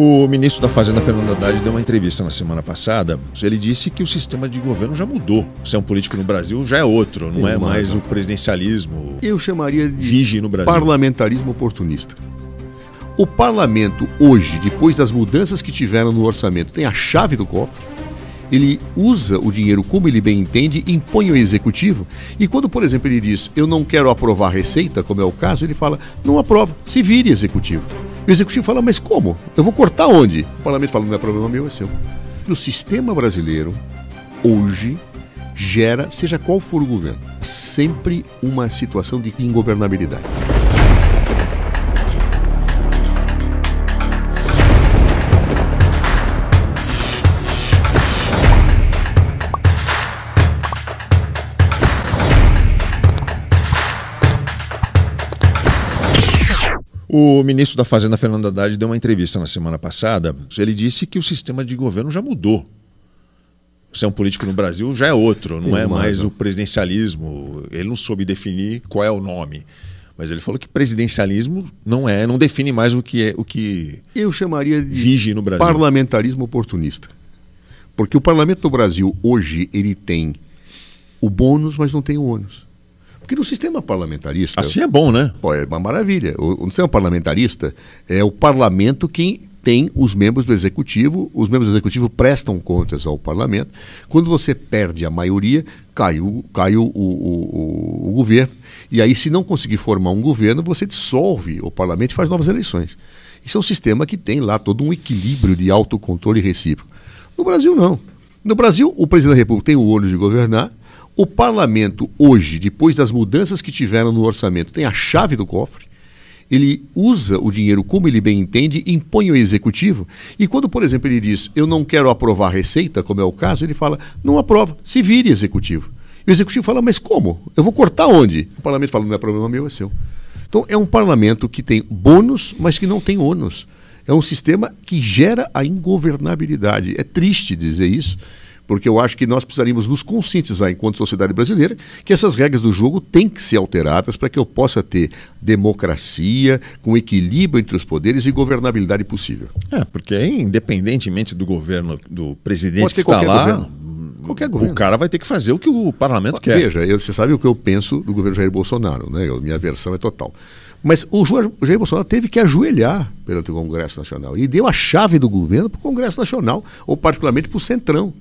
O ministro da Fazenda, Fernando Haddad, deu uma entrevista na semana passada. Ele disse que o sistema de governo já mudou. Ser um político no Brasil já é outro, não é mais o presidencialismo. Eu chamaria de vige no Brasil. Parlamentarismo oportunista. O parlamento hoje, depois das mudanças que tiveram no orçamento, tem a chave do cofre. Ele usa o dinheiro como ele bem entende, impõe ao executivo. E quando, por exemplo, ele diz, eu não quero aprovar a receita, como é o caso, ele fala, não aprova, se vire executivo. O executivo fala, mas como? Eu vou cortar onde? O parlamento fala, não é problema meu, é seu. O sistema brasileiro, hoje, gera, seja qual for o governo, sempre uma situação de ingovernabilidade. O ministro da Fazenda, Fernando Haddad, deu uma entrevista na semana passada. Ele disse que o sistema de governo já mudou. Ser um político no Brasil já é outro, não é mais o presidencialismo. Ele não soube definir qual é o nome. Mas ele falou que presidencialismo não define mais o que eu chamaria de vige no Brasil. Parlamentarismo oportunista. Porque o parlamento do Brasil, hoje, ele tem o bônus, mas não tem o ônus. Porque no sistema parlamentarista... Assim é bom, né? Pô, é uma maravilha. No sistema parlamentarista, é o parlamento quem tem os membros do executivo, os membros do executivo prestam contas ao parlamento. Quando você perde a maioria, cai o governo. E aí, se não conseguir formar um governo, você dissolve o parlamento e faz novas eleições. Isso é um sistema que tem lá todo um equilíbrio de autocontrole recíproco. No Brasil, não. No Brasil, o presidente da República tem o olho de governar. O parlamento hoje, depois das mudanças que tiveram no orçamento, tem a chave do cofre. Ele usa o dinheiro como ele bem entende, impõe ao executivo. E quando, por exemplo, ele diz, eu não quero aprovar a receita, como é o caso, ele fala, não aprova, se vire executivo. E o executivo fala, mas como? Eu vou cortar onde? O parlamento fala, não é problema meu, é seu. Então é um parlamento que tem bônus, mas que não tem ônus. É um sistema que gera a ingovernabilidade. É triste dizer isso, porque eu acho que nós precisaríamos nos conscientizar, enquanto sociedade brasileira, que essas regras do jogo têm que ser alteradas para que eu possa ter democracia, com equilíbrio entre os poderes e governabilidade possível. Porque independentemente do governo, do presidente que está lá, o cara vai ter que fazer o que o parlamento quer. Veja, você sabe o que eu penso do governo Jair Bolsonaro, né? Minha versão é total. Mas o Jair Bolsonaro teve que ajoelhar perante o Congresso Nacional e deu a chave do governo para o Congresso Nacional, ou particularmente para o Centrão.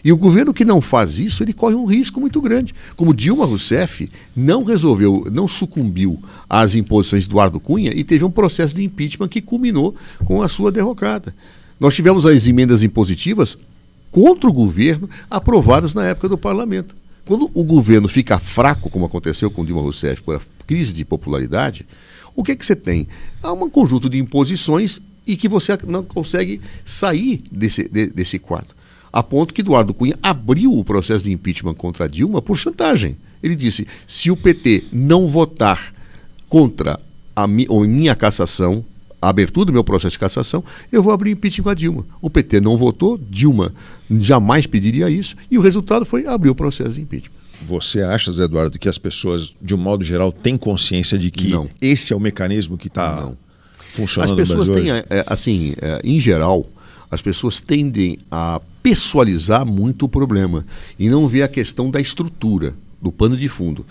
E o governo que não faz isso, ele corre um risco muito grande. Como Dilma Rousseff não sucumbiu às imposições de Eduardo Cunha e teve um processo de impeachment que culminou com a sua derrocada. Nós tivemos as emendas impositivas contra o governo aprovadas na época do parlamento. Quando o governo fica fraco, como aconteceu com Dilma Rousseff, por a crise de popularidade, o que você tem? Há um conjunto de imposições e que você não consegue sair desse quadro. A ponto que Eduardo Cunha abriu o processo de impeachment contra Dilma por chantagem. Ele disse, se o PT não votar contra minha cassação, a abertura do meu processo de cassação, eu vou abrir impeachment com a Dilma. O PT não votou, Dilma jamais pediria isso, e o resultado foi abrir o processo de impeachment. Você acha, Zé Eduardo, que as pessoas, de um modo geral, têm consciência de que esse é o mecanismo que está funcionando no Brasil? As pessoas têm, em geral, as pessoas tendem a pessoalizar muito o problema e não ver a questão da estrutura, do pano de fundo.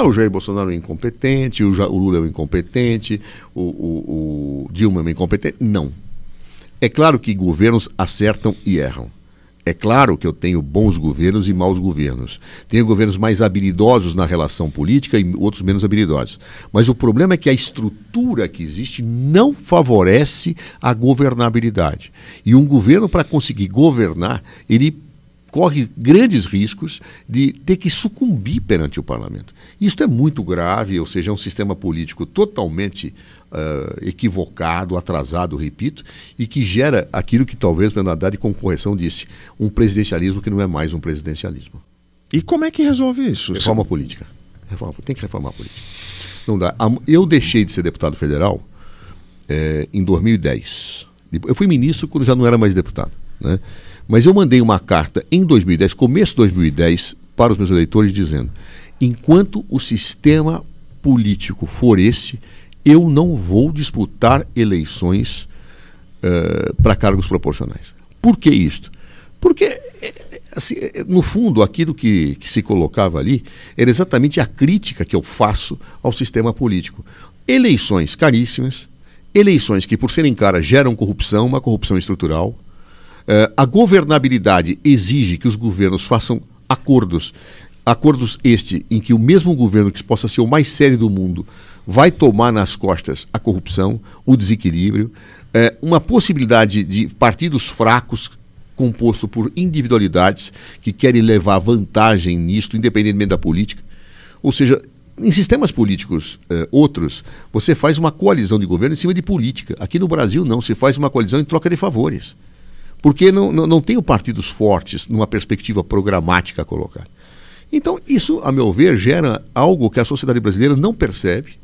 O Jair Bolsonaro é incompetente, o Lula é um incompetente, o Dilma é um incompetente. Não. É claro que governos acertam e erram. É claro que eu tenho bons governos e maus governos. Tenho governos mais habilidosos na relação política e outros menos habilidosos. Mas o problema é que a estrutura que existe não favorece a governabilidade. E um governo, para conseguir governar, ele corre grandes riscos de ter que sucumbir perante o parlamento. Isso é muito grave, ou seja, é um sistema político totalmente equivocado, atrasado, repito, e que gera aquilo que talvez Fernando Haddad, com correção, disse, um presidencialismo que não é mais um presidencialismo. E como é que resolve isso? Reforma política. Tem que reformar a política. Não dá. Eu deixei de ser deputado federal em 2010. Eu fui ministro quando já não era mais deputado, né? Mas eu mandei uma carta em 2010, começo de 2010, para os meus eleitores dizendo, enquanto o sistema político for esse, eu não vou disputar eleições para cargos proporcionais. Por que isso? Porque, assim, no fundo, aquilo que se colocava ali era exatamente a crítica que eu faço ao sistema político. Eleições caríssimas, eleições que, por serem caras, geram corrupção, uma corrupção estrutural. A governabilidade exige que os governos façam acordos em que o mesmo governo, que possa ser o mais sério do mundo, vai tomar nas costas a corrupção, o desequilíbrio, uma possibilidade de partidos fracos, composto por individualidades que querem levar vantagem nisto, independentemente da política. Ou seja, em sistemas políticos outros, você faz uma coalizão de governo em cima de política. Aqui no Brasil não, se faz uma coalizão em troca de favores. Porque não tem partidos fortes numa perspectiva programática a colocar. Então, isso, a meu ver, gera algo que a sociedade brasileira não percebe.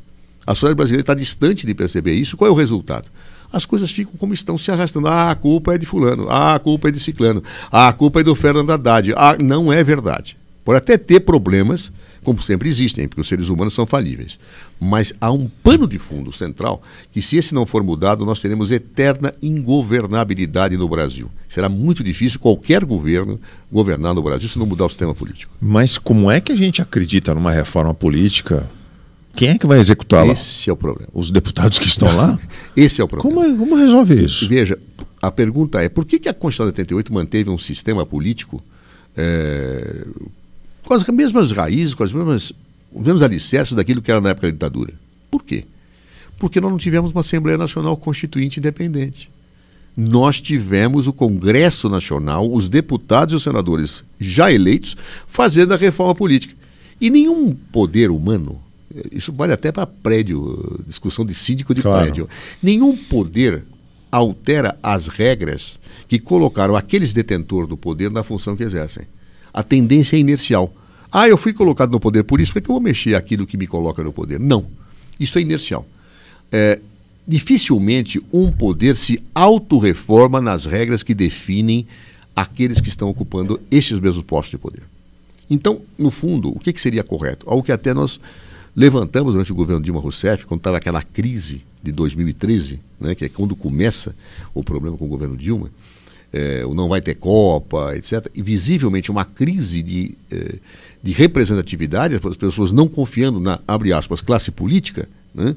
A sociedade brasileira está distante de perceber isso. Qual é o resultado? As coisas ficam como estão, se arrastando. A culpa é de fulano, a culpa é de ciclano, a culpa é do Fernando Haddad. Não é verdade. Pode até ter problemas, como sempre existem, porque os seres humanos são falíveis. Mas há um pano de fundo central que, se esse não for mudado, nós teremos eterna ingovernabilidade no Brasil. Será muito difícil qualquer governo governar no Brasil se não mudar o sistema político. Mas como é que a gente acredita numa reforma política? Quem é que vai executá-la? Esse é o problema. Os deputados que estão lá? Esse é o problema. Como resolve isso? Veja, a pergunta é: por que a Constituição de 88 manteve um sistema político com as mesmas raízes, com os mesmos alicerces daquilo que era na época da ditadura? Por quê? Porque nós não tivemos uma Assembleia Nacional Constituinte independente. Nós tivemos o Congresso Nacional, os deputados e os senadores já eleitos, fazendo a reforma política. E nenhum poder humano, isso vale até para prédio, discussão de síndico de prédio, nenhum poder altera as regras que colocaram aqueles detentores do poder na função que exercem. A tendência é inercial. Eu fui colocado no poder por isso, por que eu vou mexer aquilo que me coloca no poder? Não. Isso é inercial. Dificilmente um poder se autorreforma nas regras que definem aqueles que estão ocupando estes mesmos postos de poder. Então, no fundo, o que seria correto? Algo que até nós levantamos durante o governo Dilma Rousseff, quando estava aquela crise de 2013, né, que é quando começa o problema com o governo Dilma, não vai ter Copa, etc. E visivelmente uma crise de representatividade, as pessoas não confiando na, abre aspas, classe política, né,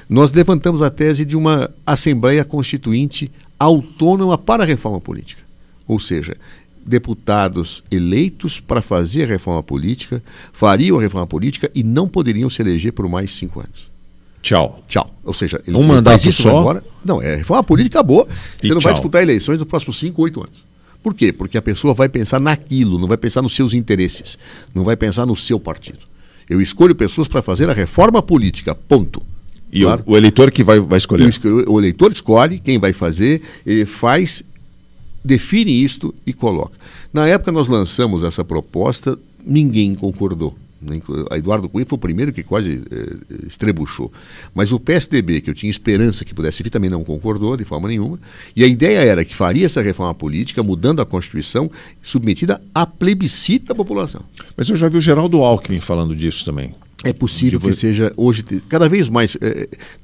nós levantamos a tese de uma Assembleia Constituinte autônoma para a reforma política. Ou seja, deputados eleitos para fazer a reforma política, fariam a reforma política e não poderiam se eleger por mais 5 anos. Tchau. Ou seja, um mandato só? Agora, não, a reforma política acabou. Você não vai tchau. disputar eleições nos próximos 5, 8 anos. Por quê? Porque a pessoa vai pensar naquilo, não vai pensar nos seus interesses, não vai pensar no seu partido. Eu escolho pessoas para fazer a reforma política, ponto. E claro? o eleitor que vai escolher? O eleitor escolhe quem vai fazer, ele faz, define isto e coloca. Na época nós lançamos essa proposta, ninguém concordou. A Eduardo Cunha foi o primeiro que quase estrebuchou. Mas o PSDB, que eu tinha esperança que pudesse vir, também não concordou de forma nenhuma. E a ideia era que faria essa reforma política, mudando a Constituição, submetida a plebiscito da população. Mas eu já vi o Geraldo Alckmin falando disso também. É possível que seja hoje, cada vez mais.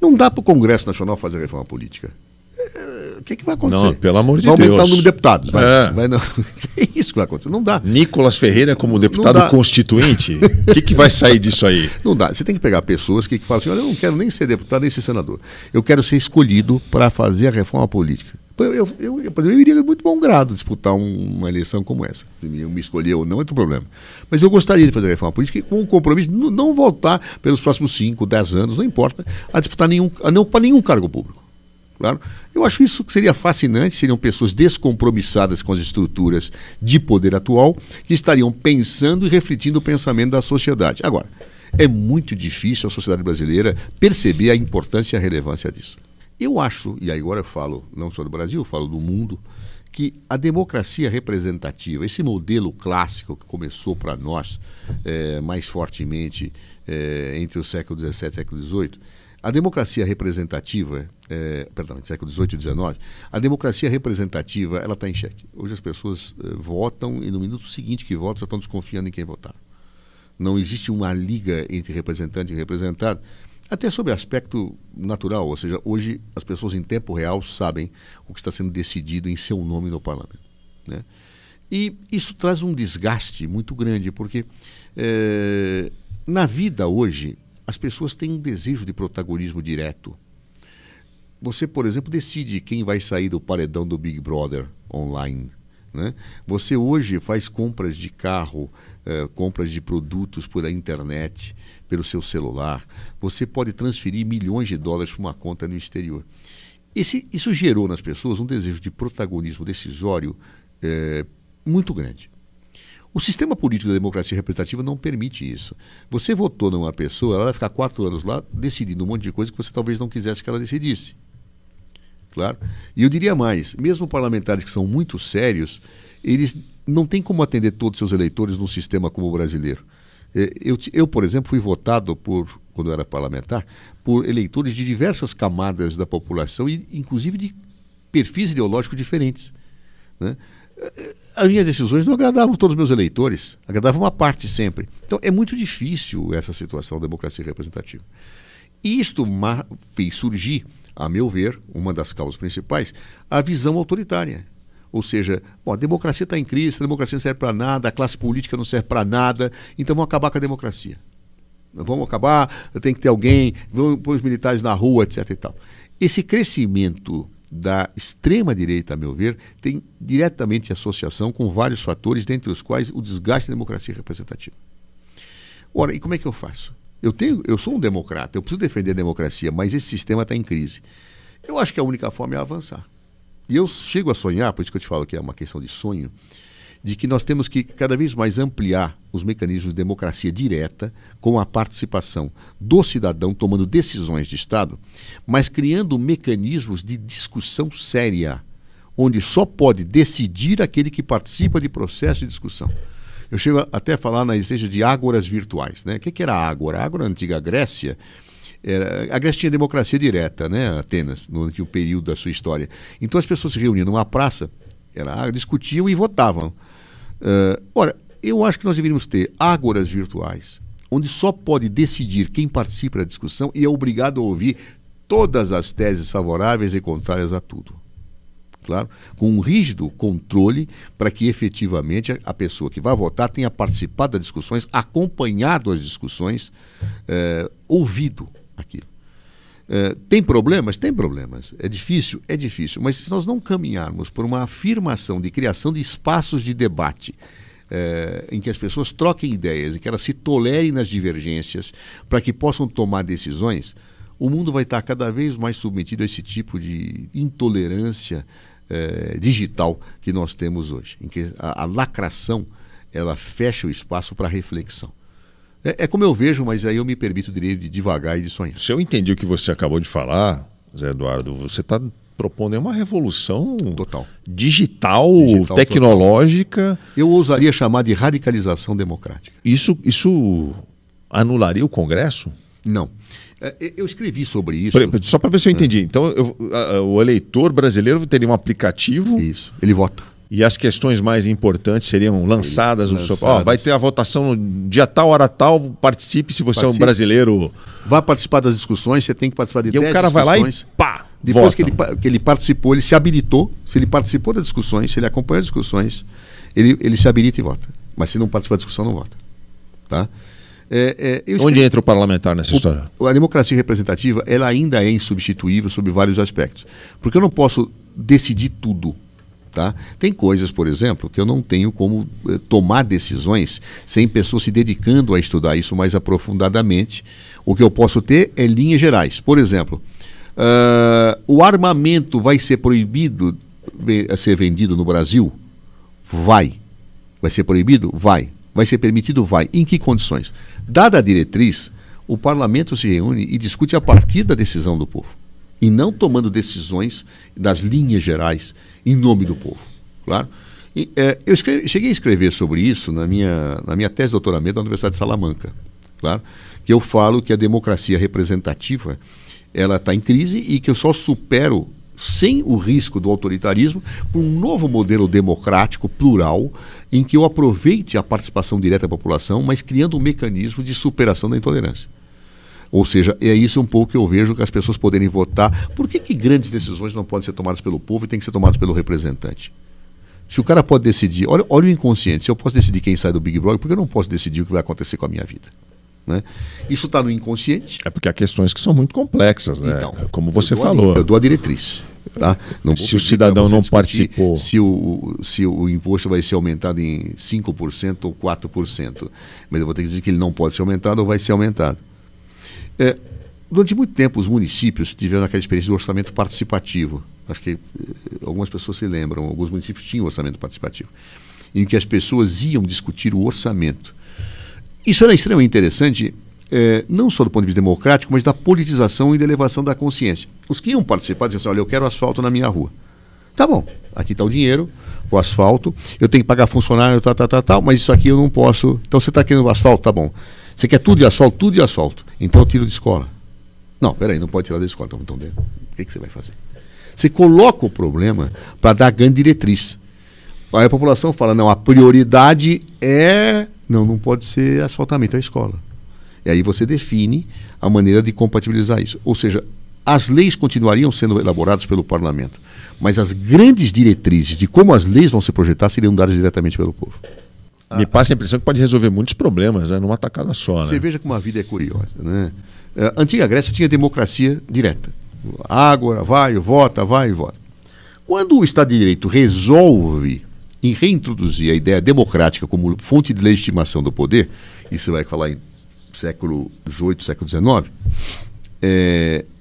Não dá para o Congresso Nacional fazer a reforma política. O que vai acontecer? Não, pelo amor de Deus. Vai aumentar Deus. O número de deputados. Não. É isso que vai acontecer. Não dá. Nicolas Ferreira como deputado constituinte? O que vai sair disso aí? Não dá. Você tem que pegar pessoas que falam assim: olha, eu não quero nem ser deputado nem ser senador. Eu quero ser escolhido para fazer a reforma política. Eu iria de muito bom grado disputar uma eleição como essa. Eu me escolher ou não é outro problema. Mas eu gostaria de fazer a reforma política com o compromisso de não voltar pelos próximos 5, 10 anos, não importa, a disputar não ocupar nenhum cargo público. Claro. Eu acho isso que seria fascinante, seriam pessoas descompromissadas com as estruturas de poder atual, que estariam pensando e refletindo o pensamento da sociedade. Agora, é muito difícil a sociedade brasileira perceber a importância e a relevância disso. Eu acho, e agora eu falo não só do Brasil, eu falo do mundo, que a democracia representativa, esse modelo clássico que começou para nós mais fortemente entre o século XVII e o século XVIII, a democracia representativa, século XVIII e XIX, a democracia representativa ela está em xeque. Hoje as pessoas votam e no minuto seguinte que votam já estão desconfiando em quem votar. Não existe uma liga entre representante e representado. Até sobre aspecto natural, ou seja, hoje as pessoas em tempo real sabem o que está sendo decidido em seu nome no parlamento, né? E isso traz um desgaste muito grande, porque na vida hoje as pessoas têm um desejo de protagonismo direto. Você, por exemplo, decide quem vai sair do paredão do Big Brother online, né? Você hoje faz compras de carro, compras de produtos por internet, pelo seu celular. Você pode transferir milhões de dólares para uma conta no exterior. Isso gerou nas pessoas um desejo de protagonismo decisório muito grande. O sistema político da democracia representativa não permite isso. Você votou numa pessoa, ela vai ficar 4 anos lá decidindo um monte de coisa que você talvez não quisesse que ela decidisse. Claro. E eu diria mais, mesmo parlamentares que são muito sérios, eles não têm como atender todos os seus eleitores num sistema como o brasileiro. Eu, por exemplo, fui votado quando eu era parlamentar, por eleitores de diversas camadas da população, e inclusive de perfis ideológicos diferentes, né? As minhas decisões não agradavam todos os meus eleitores, agradavam uma parte sempre. Então é muito difícil essa situação da democracia representativa. E isto fez surgir, a meu ver, uma das causas principais, a visão autoritária. Ou seja, a democracia está em crise, a democracia não serve para nada, a classe política não serve para nada, então vamos acabar com a democracia. Vamos acabar, tem que ter alguém, vamos pôr os militares na rua, etc. e tal. Esse crescimento da extrema-direita, a meu ver, tem diretamente associação com vários fatores, dentre os quais o desgaste da democracia representativa. Ora, e como é que eu faço? Eu sou um democrata, eu preciso defender a democracia, mas esse sistema está em crise. Eu acho que a única forma é avançar. E eu chego a sonhar, por isso que eu te falo que é uma questão de sonho, de que nós temos que cada vez mais ampliar os mecanismos de democracia direta, com a participação do cidadão tomando decisões de Estado, mas criando mecanismos de discussão séria, onde só pode decidir aquele que participa de processo de discussão. Eu chego até a falar na existência de ágoras virtuais, né? O que era a ágora? A ágora na antiga Grécia, a Grécia tinha democracia direta, né? Atenas, no último período da sua história. Então as pessoas se reuniam numa praça, discutiam e votavam. Ora, eu acho que nós deveríamos ter ágoras virtuais, onde só pode decidir quem participa da discussão e é obrigado a ouvir todas as teses favoráveis e contrárias a tudo. Claro, com um rígido controle para que efetivamente a pessoa que vai votar tenha participado das discussões, acompanhado as discussões, ouvido aquilo. Tem problemas? Tem problemas. É difícil? É difícil. Mas se nós não caminharmos por uma afirmação de criação de espaços de debate, em que as pessoas troquem ideias e que elas se tolerem nas divergências para que possam tomar decisões, o mundo vai estar cada vez mais submetido a esse tipo de intolerância digital que nós temos hoje, em que a lacração ela fecha o espaço para reflexão. É como eu vejo, mas aí eu me permito o direito de devagar e de sonhar. Se eu entendi o que você acabou de falar, Zé Eduardo, você está propondo uma revolução total, digital tecnológica. Total. Eu ousaria chamar de radicalização democrática. Isso anularia o Congresso? Não. Eu escrevi sobre isso. Só para ver se eu entendi. Então, o eleitor brasileiro teria um aplicativo. Isso, ele vota. E as questões mais importantes seriam lançadas no seu... vai ter a votação no dia tal, hora tal, participe se você é um brasileiro. Vá participar das discussões, você tem que participar de 10 discussões. E o cara vai lá e pá, depois que ele participou, ele se habilitou. Se ele participou das discussões, se ele acompanhou as discussões, ele se habilita e vota. Mas se não participar da discussão, não vota. Tá? Onde entra o parlamentar nessa história? A democracia representativa ela ainda é insubstituível sob vários aspectos. Porque eu não posso decidir tudo. Tá? Tem coisas, por exemplo, que eu não tenho como tomar decisões sem pessoas se dedicando a estudar isso mais aprofundadamente. O que eu posso ter é linhas gerais. Por exemplo, o armamento vai ser proibido a ser vendido no Brasil? Vai. Vai ser proibido? Vai. Vai ser permitido? Vai. Em que condições? Dada a diretriz, o parlamento se reúne e discute a partir da decisão do povo. E não tomando decisões das linhas gerais em nome do povo. Claro? Eu cheguei a escrever sobre isso na minha tese de doutoramento da Universidade de Salamanca. Claro? Que eu falo que a democracia representativa ela está em crise e que eu só supero sem o risco do autoritarismo, por um novo modelo democrático, plural, em que eu aproveite a participação direta da população, mas criando um mecanismo de superação da intolerância. Ou seja, é isso um pouco que eu vejo que as pessoas poderem votar. Por que grandes decisões não podem ser tomadas pelo povo e têm que ser tomadas pelo representante? Se o cara pode decidir, olha o inconsciente, se eu posso decidir quem sai do Big Brother, por que eu não posso decidir o que vai acontecer com a minha vida? Né? Isso está no inconsciente. É porque há questões que são muito complexas, né? Então, como você falou. Eu dou a diretriz. Tá? Se o cidadão não participou. Se o imposto vai ser aumentado em 5% ou 4%. Mas eu vou ter que dizer que ele não pode ser aumentado ou vai ser aumentado. Durante muito tempo, os municípios tiveram aquela experiência do orçamento participativo. Acho que algumas pessoas se lembram, alguns municípios tinham orçamento participativo, em que as pessoas iam discutir o orçamento. Isso era extremamente interessante, não só do ponto de vista democrático, mas da politização e da elevação da consciência. Os que iam participar diziam assim, olha, eu quero asfalto na minha rua. Tá bom, aqui está o dinheiro, o asfalto, eu tenho que pagar funcionário, tal, mas isso aqui eu não posso. Então você está querendo asfalto, tá bom. Você quer tudo de asfalto? Tudo de asfalto. Então eu tiro de escola. Não, peraí, não pode tirar da escola. Então o que você vai fazer? Você coloca o problema para dar grande diretriz. Aí a população fala, não, a prioridade é... Não pode ser asfaltamento, é a escola. E aí você define a maneira de compatibilizar isso. Ou seja, as leis continuariam sendo elaboradas pelo parlamento, mas as grandes diretrizes de como as leis vão se projetar seriam dadas diretamente pelo povo. Me passa a impressão que pode resolver muitos problemas, né, numa tacada só. Você né? veja como a vida é curiosa. Né? A antiga Grécia tinha democracia direta. Ágora, vai, vota. Quando o Estado de Direito resolve em reintroduzir a ideia democrática como fonte de legitimação do poder, isso vai falar em século XVIII, século XIX,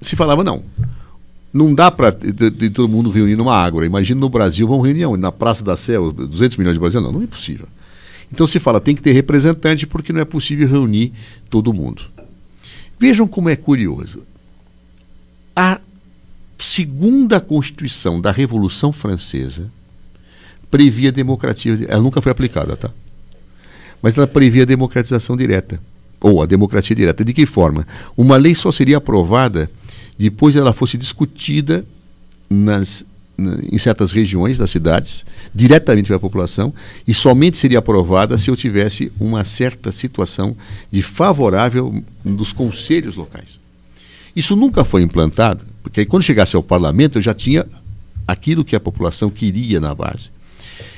se falava não dá para todo mundo reunir numa ágora. Imagina no Brasil, vão reunião na Praça da Sé, 200 milhões de brasileiros, não é possível. Então se fala, tem que ter representante porque não é possível reunir todo mundo. Vejam como é curioso. A segunda Constituição da Revolução Francesa previa democracia, ela nunca foi aplicada, tá? Mas ela previa a democratização direta, ou a democracia direta. De que forma? Uma lei só seria aprovada depois ela fosse discutida em certas regiões das cidades, diretamente pela população, e somente seria aprovada se eu tivesse uma certa situação de favorável dos conselhos locais. Isso nunca foi implantado, porque aí quando chegasse ao parlamento eu já tinha aquilo que a população queria na base.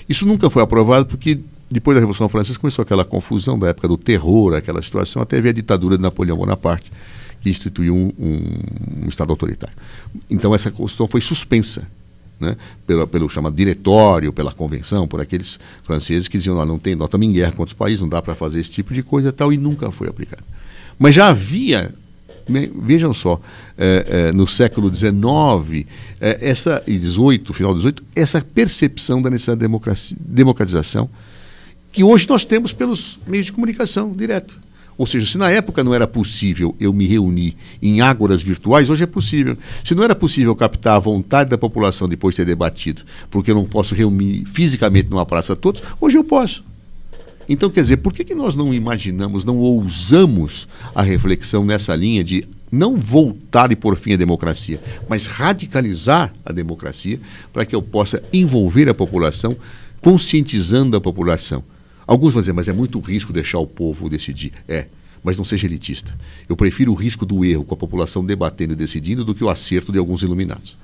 Isso nunca foi aprovado porque depois da Revolução Francesa começou aquela confusão da época do terror, aquela situação, até ver a ditadura de Napoleão Bonaparte, que instituiu um Estado autoritário. Então essa Constituição foi suspensa, né, pelo chamado diretório, pela convenção, por aqueles franceses que diziam, nós estamos em guerra contra os países, não dá para fazer esse tipo de coisa e tal, e nunca foi aplicado. Mas já havia, vejam só, no século XIX e XVIII, final do XVIII, essa percepção da necessidade de democratização que hoje nós temos pelos meios de comunicação direto. Ou seja, se na época não era possível eu me reunir em ágoras virtuais, hoje é possível. Se não era possível captar a vontade da população depois de ter debatido, porque eu não posso reunir fisicamente numa praça todos, hoje eu posso. Então, quer dizer, por que nós não imaginamos, não ousamos a reflexão nessa linha de não voltar e pôr fim à democracia, mas radicalizar a democracia para que eu possa envolver a população, conscientizando a população. Alguns vão dizer, mas é muito risco deixar o povo decidir. Mas não seja elitista. Eu prefiro o risco do erro com a população debatendo e decidindo do que o acerto de alguns iluminados.